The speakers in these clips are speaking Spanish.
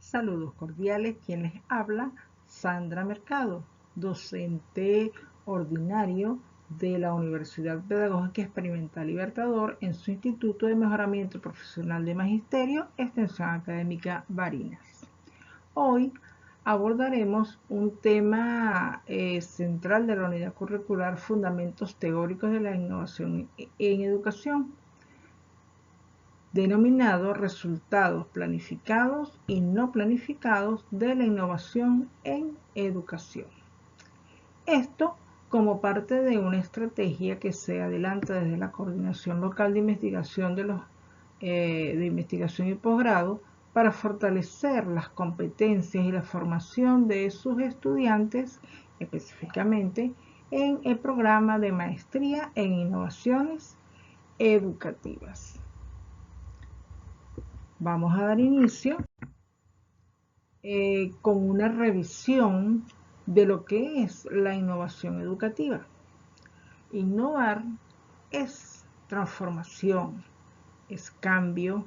Saludos cordiales, quien les habla, Sandra Mercado, docente ordinario de la Universidad Pedagógica Experimental Libertador en su Instituto de Mejoramiento Profesional de Magisterio, Extensión Académica Barinas. Hoy abordaremos un tema central de la unidad curricular, Fundamentos Teóricos de la Innovación en Educación, denominado resultados planificados y no planificados de la innovación en educación. Esto como parte de una estrategia que se adelanta desde la Coordinación Local de Investigación de Investigación y Posgrado para fortalecer las competencias y la formación de sus estudiantes, específicamente en el programa de maestría en innovaciones educativas. Vamos a dar inicio con una revisión de lo que es la innovación educativa. Innovar es transformación, es cambio,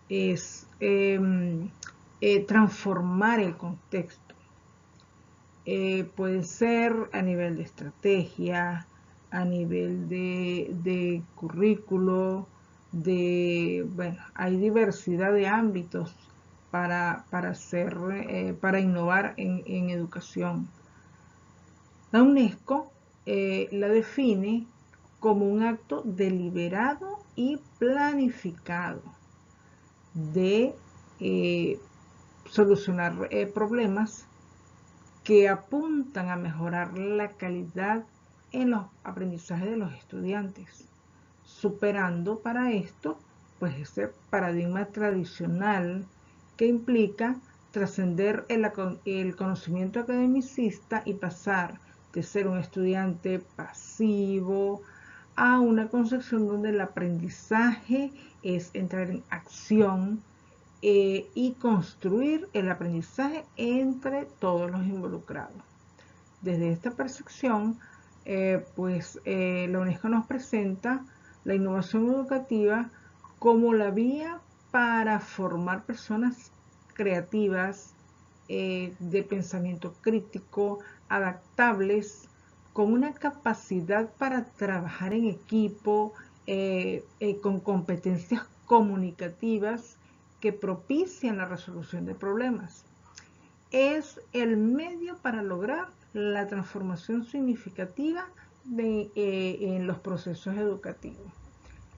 es transformar el contexto. Puede ser a nivel de estrategia, a nivel de currículo, hay diversidad de ámbitos para innovar en educación. La UNESCO la define como un acto deliberado y planificado de solucionar problemas que apuntan a mejorar la calidad en los aprendizajes de los estudiantes, superando para esto pues ese paradigma tradicional que implica trascender el conocimiento academicista y pasar de ser un estudiante pasivo a una concepción donde el aprendizaje es entrar en acción y construir el aprendizaje entre todos los involucrados. Desde esta percepción, la UNESCO nos presenta la innovación educativa como la vía para formar personas creativas, de pensamiento crítico, adaptables, con una capacidad para trabajar en equipo, con competencias comunicativas que propician la resolución de problemas. Es el medio para lograr la transformación significativa en los procesos educativos.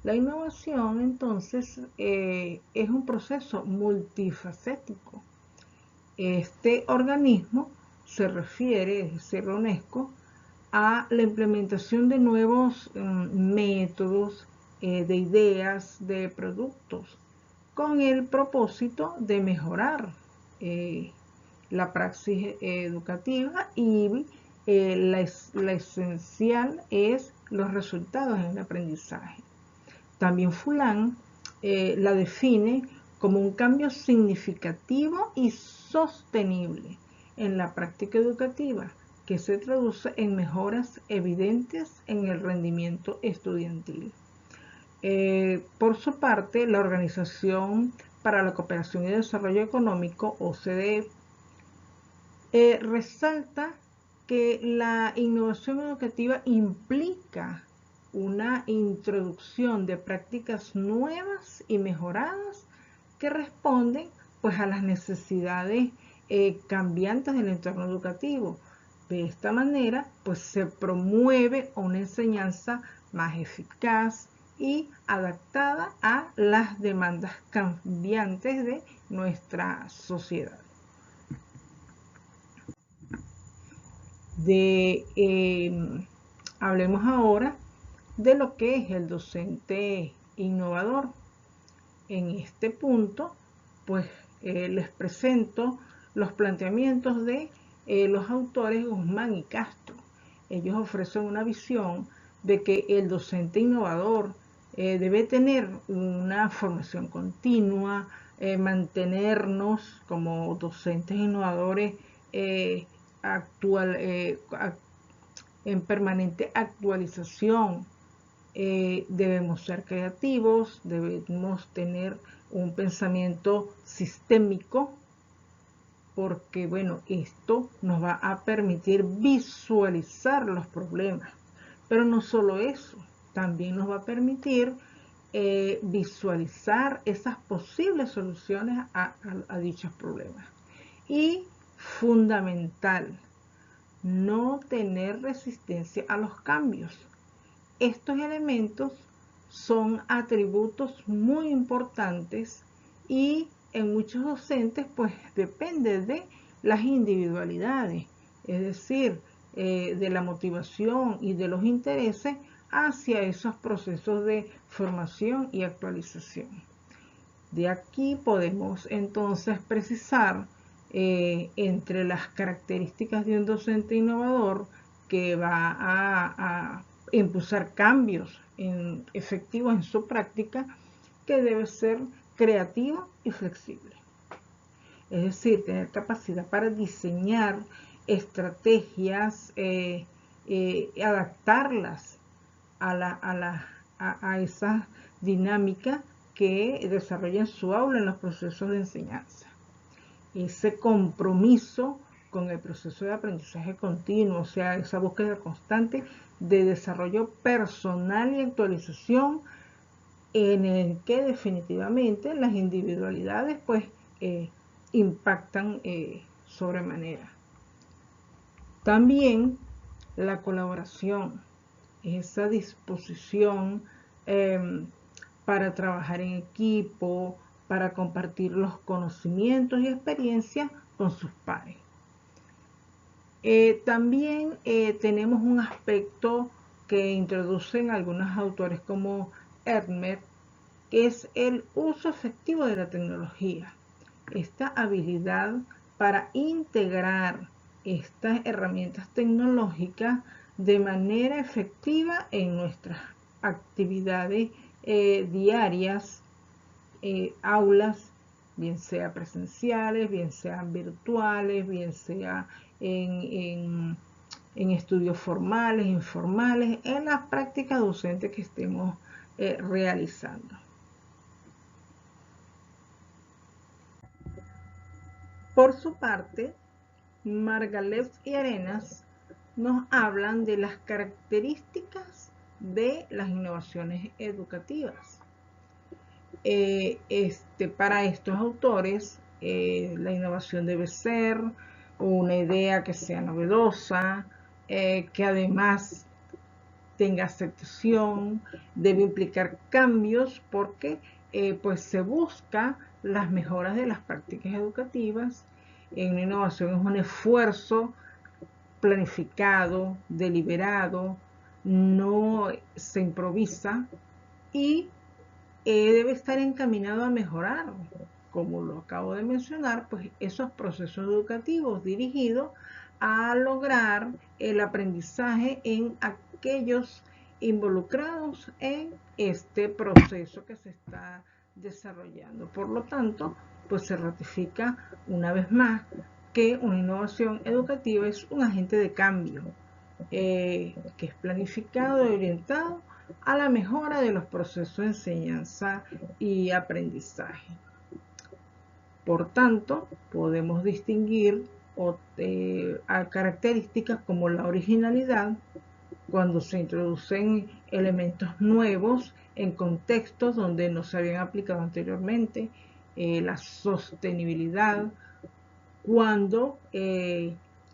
La innovación, entonces, es un proceso multifacético. Este organismo se refiere, es decir, la UNESCO, a la implementación de nuevos métodos, de ideas, de productos, con el propósito de mejorar la praxis educativa y la esencial es los resultados en el aprendizaje. También Fulán la define como un cambio significativo y sostenible en la práctica educativa que se traduce en mejoras evidentes en el rendimiento estudiantil. Por su parte, la Organización para la Cooperación y Desarrollo Económico, OCDE, resalta que la innovación educativa implica una introducción de prácticas nuevas y mejoradas que responden pues a las necesidades cambiantes del entorno educativo. De esta manera pues se promueve una enseñanza más eficaz y adaptada a las demandas cambiantes de nuestra sociedad. Hablemos ahora de lo que es el docente innovador. En este punto, pues les presento los planteamientos de los autores Guzmán y Castro. Ellos ofrecen una visión de que el docente innovador debe tener una formación continua, mantenernos como docentes innovadores en permanente actualización, Debemos ser creativos, debemos tener un pensamiento sistémico, porque bueno, esto nos va a permitir visualizar los problemas. Pero no solo eso, también nos va a permitir visualizar esas posibles soluciones a dichos problemas. Y fundamental, no tener resistencia a los cambios. Estos elementos son atributos muy importantes y en muchos docentes pues depende de las individualidades, es decir, de la motivación y de los intereses hacia esos procesos de formación y actualización. De aquí podemos entonces precisar entre las características de un docente innovador que va a impulsar cambios efectivos en su práctica, que debe ser creativo y flexible. Es decir, tener capacidad para diseñar estrategias, adaptarlas a esa dinámica que desarrolla en su aula en los procesos de enseñanza. Ese compromiso con el proceso de aprendizaje continuo, o sea, esa búsqueda constante de desarrollo personal y actualización, en el que definitivamente las individualidades pues impactan sobremanera. También la colaboración, esa disposición para trabajar en equipo, para compartir los conocimientos y experiencias con sus pares. También tenemos un aspecto que introducen algunos autores como Erdmer, que es el uso efectivo de la tecnología. Esta habilidad para integrar estas herramientas tecnológicas de manera efectiva en nuestras actividades diarias, aulas, bien sea presenciales, bien sean virtuales, bien sea en estudios formales, informales, en las prácticas docentes que estemos realizando. Por su parte, Margalef y Arenas nos hablan de las características de las innovaciones educativas. Para estos autores, la innovación debe ser una idea que sea novedosa, que además tenga aceptación, debe implicar cambios porque pues se busca las mejoras de las prácticas educativas. En una innovación es un esfuerzo planificado, deliberado, no se improvisa y debe estar encaminado a mejorar, como lo acabo de mencionar, pues esos procesos educativos dirigidos a lograr el aprendizaje en aquellos involucrados en este proceso que se está desarrollando. Por lo tanto, pues se ratifica una vez más que una innovación educativa es un agente de cambio que es planificado y orientado a la mejora de los procesos de enseñanza y aprendizaje. Por tanto, podemos distinguir características como la originalidad, cuando se introducen elementos nuevos en contextos donde no se habían aplicado anteriormente, la sostenibilidad, cuando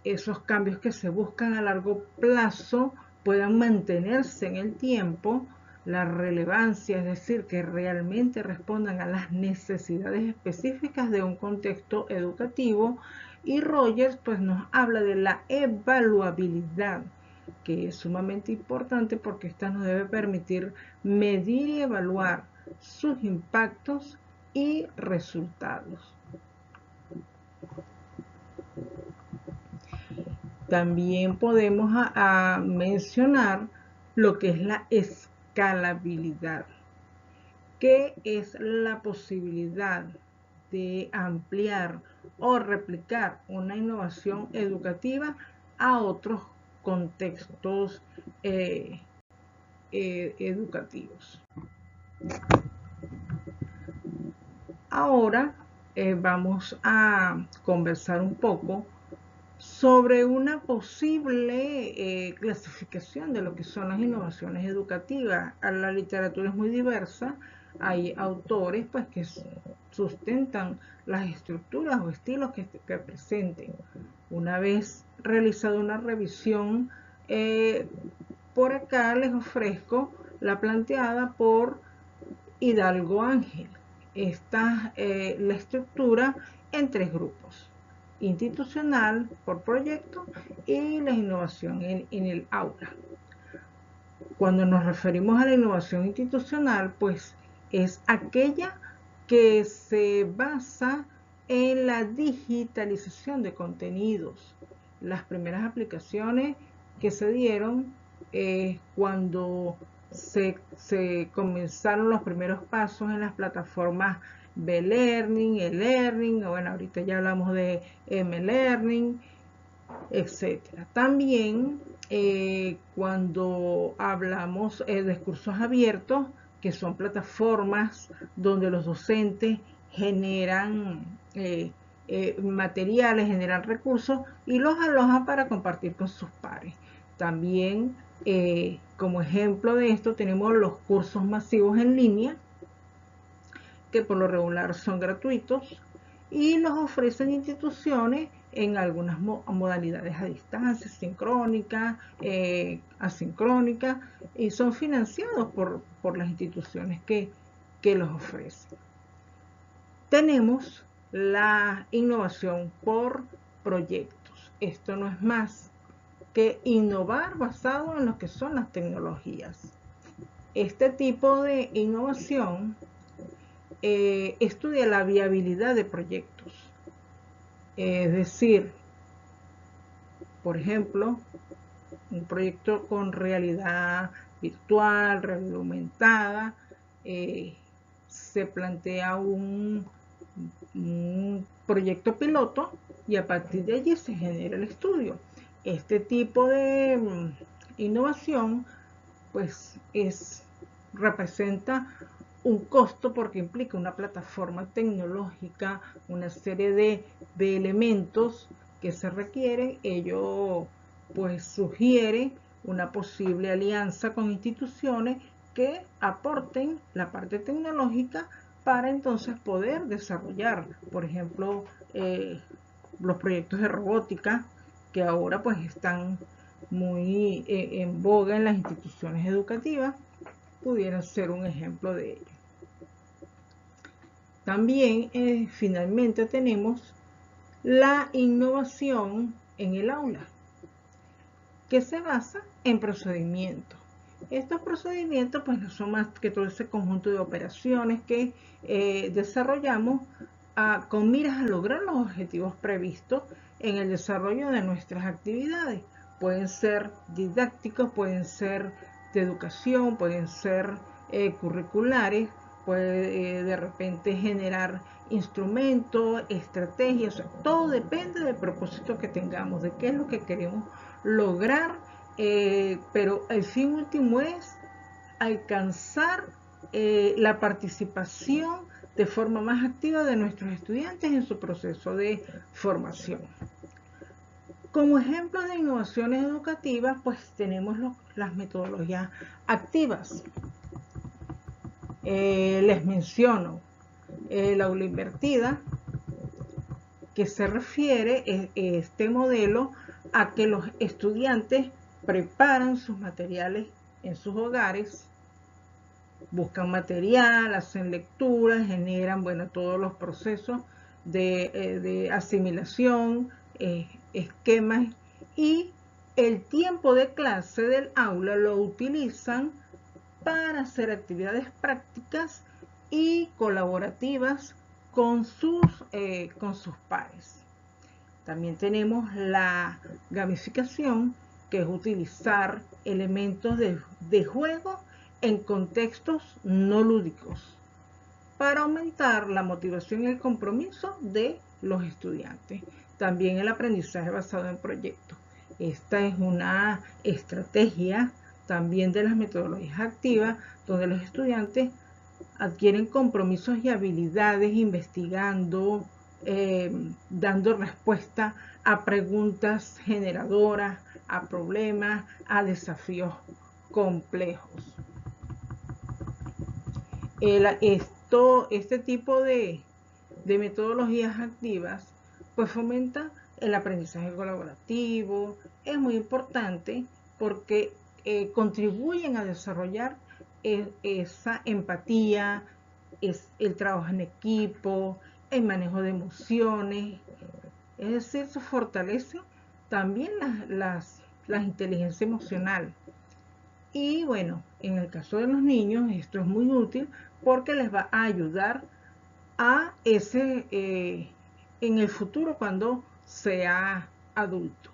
esos cambios que se buscan a largo plazo puedan mantenerse en el tiempo, la relevancia, es decir, que realmente respondan a las necesidades específicas de un contexto educativo. Y Rogers pues nos habla de la evaluabilidad, que es sumamente importante porque esta nos debe permitir medir y evaluar sus impactos y resultados. También podemos mencionar lo que es la escalabilidad, que es la posibilidad de ampliar o replicar una innovación educativa a otros contextos educativos. Ahora vamos a conversar un poco sobre una posible clasificación de lo que son las innovaciones educativas. La literatura es muy diversa, hay autores pues, que sustentan las estructuras o estilos que presenten. Una vez realizada una revisión, por acá les ofrezco la planteada por Hidalgo Ángel. Esta la estructura en 3 grupos: institucional por proyecto y la innovación en el aula. Cuando nos referimos a la innovación institucional, pues es aquella que se basa en la digitalización de contenidos. Las primeras aplicaciones que se dieron cuando se comenzaron los primeros pasos en las plataformas B-Learning, E-Learning, bueno, ahorita ya hablamos de M-Learning, etc. También cuando hablamos de cursos abiertos, que son plataformas donde los docentes generan materiales, generan recursos y los alojan para compartir con sus pares. También como ejemplo de esto tenemos los cursos masivos en línea, que por lo regular son gratuitos y los ofrecen instituciones en algunas modalidades a distancia, sincrónica, asincrónica, y son financiados por las instituciones que los ofrecen. Tenemos la innovación por proyectos. Esto no es más que innovar basado en lo que son las tecnologías. Este tipo de innovación estudia la viabilidad de proyectos. Es decir, por ejemplo, un proyecto con realidad virtual, realidad aumentada, se plantea un proyecto piloto y a partir de allí se genera el estudio. Este tipo de innovación pues representa un costo porque implica una plataforma tecnológica, una serie de elementos que se requieren. Ello pues sugiere una posible alianza con instituciones que aporten la parte tecnológica para entonces poder desarrollar, por ejemplo, los proyectos de robótica que ahora pues están muy en boga en las instituciones educativas, pudieran ser un ejemplo de ello. También finalmente tenemos la innovación en el aula, que se basa en procedimientos. Estos procedimientos pues no son más que todo ese conjunto de operaciones que desarrollamos con miras a lograr los objetivos previstos en el desarrollo de nuestras actividades. Pueden ser didácticos, pueden ser de educación, pueden ser curriculares, puede de repente generar instrumentos, estrategias, o sea, todo depende del propósito que tengamos, de qué es lo que queremos lograr, pero el fin último es alcanzar la participación de forma más activa de nuestros estudiantes en su proceso de formación. Como ejemplo de innovaciones educativas, pues tenemos las metodologías activas. Les menciono la aula invertida, que se refiere este modelo a que los estudiantes preparan sus materiales en sus hogares, buscan material, hacen lecturas, generan, bueno, todos los procesos de asimilación, esquemas, y el tiempo de clase del aula lo utilizan para hacer actividades prácticas y colaborativas con sus pares. También tenemos la gamificación, que es utilizar elementos de juego en contextos no lúdicos para aumentar la motivación y el compromiso de los estudiantes. También el aprendizaje basado en proyectos. Esta es una estrategia también de las metodologías activas, donde los estudiantes adquieren compromisos y habilidades investigando, dando respuesta a preguntas generadoras, a problemas, a desafíos complejos. Este tipo de metodologías activas pues fomenta el aprendizaje colaborativo. Es muy importante porque contribuyen a desarrollar esa empatía, el trabajo en equipo, el manejo de emociones. Es decir, se fortalece también la inteligencia emocional. Y bueno, en el caso de los niños esto es muy útil porque les va a ayudar a en el futuro cuando sea adulto.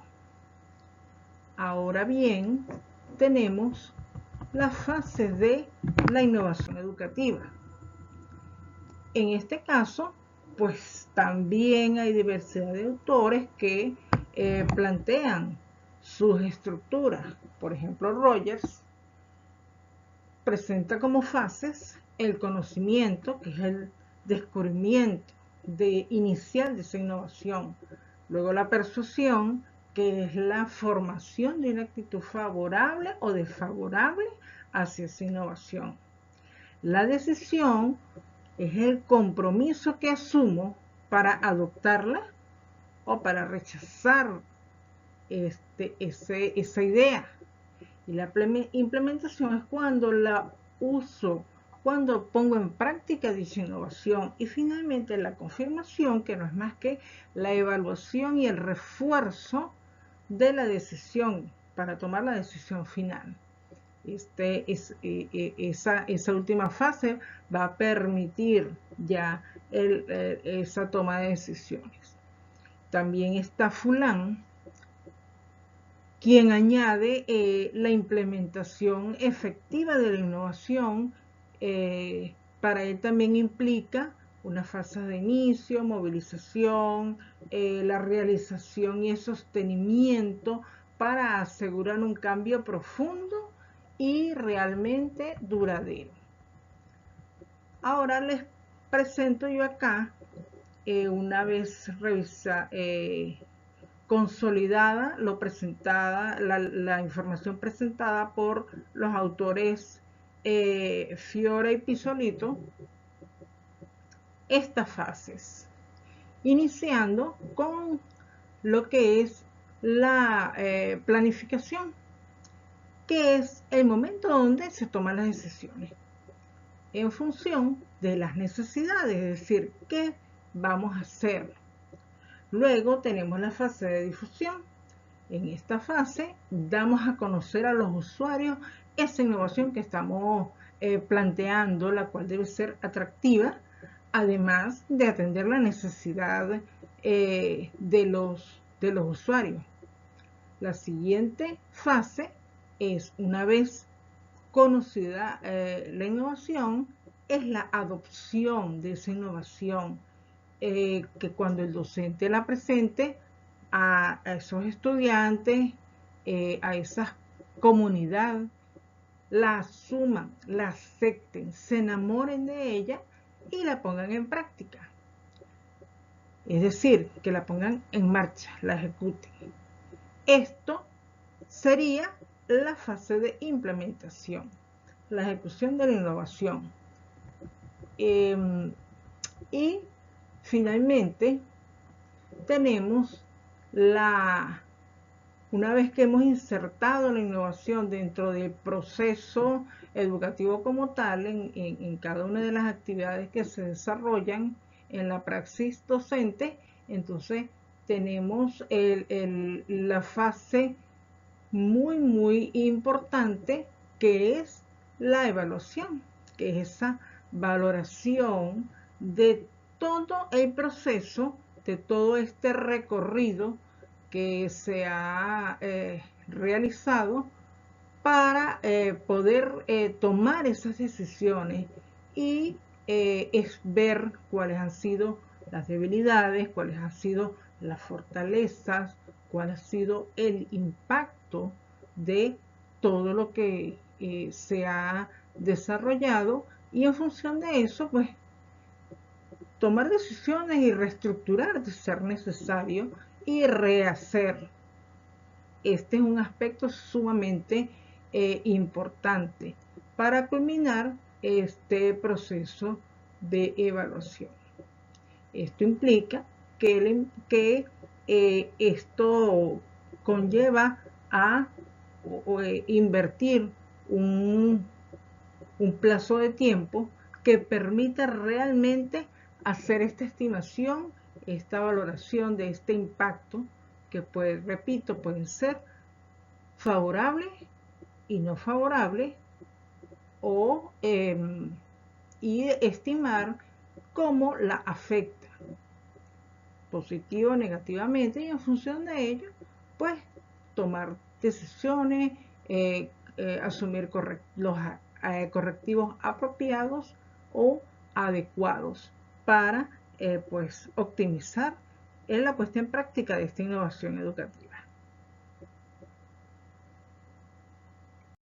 Ahora bien, tenemos la fase de la innovación educativa. En este caso, pues también hay diversidad de autores que plantean sus estructuras. Por ejemplo, Rogers presenta como fases el conocimiento, que es el descubrimiento inicial de esa innovación. Luego la persuasión, que es la formación de una actitud favorable o desfavorable hacia esa innovación. La decisión es el compromiso que asumo para adoptarla o para rechazar esa idea. Y la implementación es cuando la uso, cuando pongo en práctica dicha innovación. Y finalmente la confirmación, que no es más que la evaluación y el refuerzo de la decisión para tomar la decisión final. Esa última fase va a permitir ya esa toma de decisiones. También está Fulan, quien añade la implementación efectiva de la innovación. Para él también implica una fase de inicio, movilización, la realización y el sostenimiento para asegurar un cambio profundo y realmente duradero. Ahora les presento yo acá, una vez consolidada, la información presentada por los autores Fiora y Pisolito, estas fases, iniciando con lo que es la planificación, que es el momento donde se toman las decisiones en función de las necesidades, es decir, ¿qué vamos a hacer? Luego tenemos la fase de difusión. En esta fase damos a conocer a los usuarios esa innovación que estamos planteando, la cual debe ser atractiva, además de atender la necesidad de los usuarios. La siguiente fase es, una vez conocida la innovación, es la adopción de esa innovación, que cuando el docente la presente a esos estudiantes, a esa comunidad, la asuman, la acepten, se enamoren de ella y la pongan en práctica. Es decir, que la pongan en marcha, la ejecuten. Esto sería la fase de implementación, la ejecución de la innovación. Y finalmente tenemos una vez que hemos insertado la innovación dentro del proceso educativo como tal, en cada una de las actividades que se desarrollan en la praxis docente, entonces tenemos la fase muy importante, que es la evaluación, que es esa valoración de todo el proceso, de todo este recorrido que se ha realizado para poder tomar esas decisiones y es ver cuáles han sido las debilidades, cuáles han sido las fortalezas, cuál ha sido el impacto de todo lo que se ha desarrollado, y en función de eso, pues, tomar decisiones y reestructurar de ser necesario y rehacer. Este es un aspecto sumamente importante para culminar este proceso de evaluación. Esto implica que esto conlleva a invertir un plazo de tiempo que permita realmente hacer esta estimación, esta valoración de este impacto, que pues, repito, pueden ser favorables y no favorables, y estimar cómo la afecta, positivo o negativamente, y en función de ello, pues tomar decisiones, asumir los correctivos apropiados o adecuados para pues optimizar la puesta en práctica de esta innovación educativa.